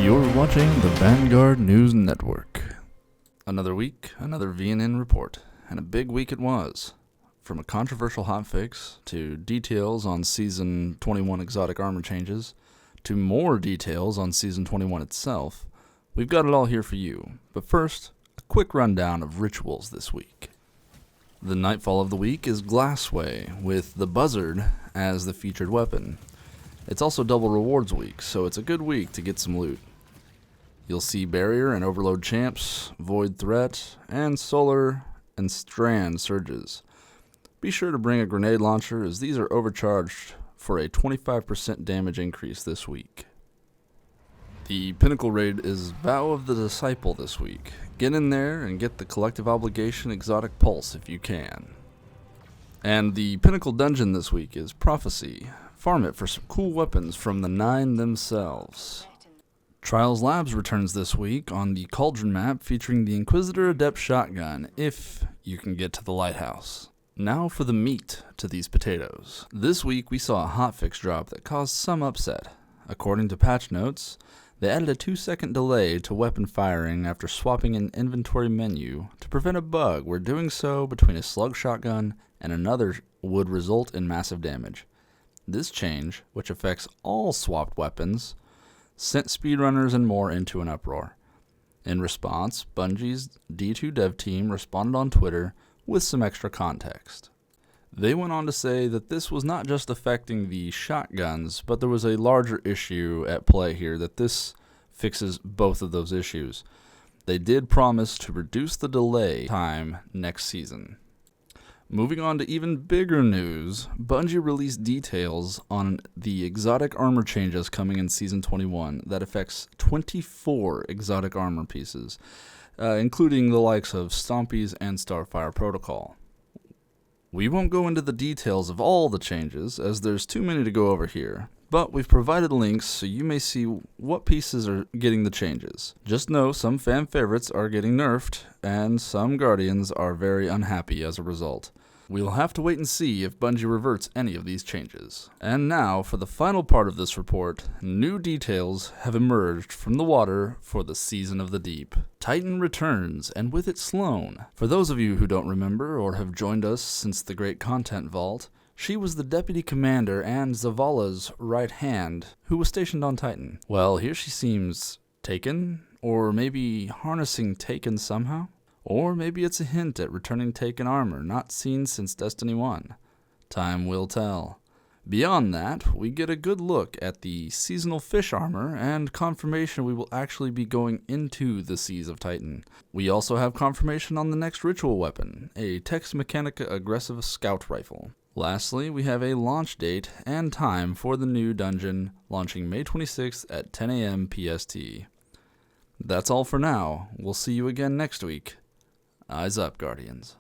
You're watching the Vanguard News Network. Another week, another VNN report, and a big week it was. From a controversial hotfix, to details on Season 21 exotic armor changes, to more details on Season 21 itself, we've got it all here for you. But first, a quick rundown of rituals this week. The Nightfall of the week is Glassway, with the Buzzard as the featured weapon. It's also double rewards week, so it's a good week to get some loot. You'll see Barrier and Overload champs, Void Threat, and Solar and Strand surges. Be sure to bring a grenade launcher, as these are overcharged for a 25% damage increase this week. The Pinnacle raid is Vow of the Disciple this week. Get in there and get the Collective Obligation Exotic Pulse if you can. And the Pinnacle dungeon this week is Prophecy. Farm it for some cool weapons from the Nine themselves. Trials Labs returns this week on the Cauldron map, featuring the Inquisitor Adept shotgun, if you can get to the lighthouse. Now for the meat to these potatoes. This week we saw a hotfix drop that caused some upset. According to patch notes, they added a 2-second delay to weapon firing after swapping an inventory menu to prevent a bug where doing so between a slug shotgun and another would result in massive damage. This change, which affects all swapped weapons, sent speedrunners and more into an uproar. In response, Bungie's D2 dev team responded on Twitter with some extra context. They went on to say that this was not just affecting the shotguns, but there was a larger issue at play here, that this fixes both of those issues. They did promise to reduce the delay time next season. Moving on to even bigger news, Bungie released details on the exotic armor changes coming in Season 21 that affects 24 exotic armor pieces, including the likes of Stompies and Starfire Protocol. We won't go into the details of all the changes, as there's too many to go over here, but we've provided links so you may see what pieces are getting the changes. Just know some fan favorites are getting nerfed, and some Guardians are very unhappy as a result. We'll have to wait and see if Bungie reverts any of these changes. And now, for the final part of this report, new details have emerged from the water for the Season of the Deep. Titan returns, and with it Sloane. For those of you who don't remember or have joined us since the Great Content Vault, she was the deputy commander and Zavala's right hand who was stationed on Titan. Well, here she seems taken, or maybe harnessing Taken somehow. Or maybe it's a hint at returning Taken armor, not seen since Destiny 1. Time will tell. Beyond that, we get a good look at the seasonal fish armor and confirmation we will actually be going into the Seas of Titan. We also have confirmation on the next ritual weapon, a Tex Mechanica aggressive scout rifle. Lastly, we have a launch date and time for the new dungeon, launching May 26th at 10 a.m. PST. That's all for now. We'll see you again next week. Eyes up, Guardians.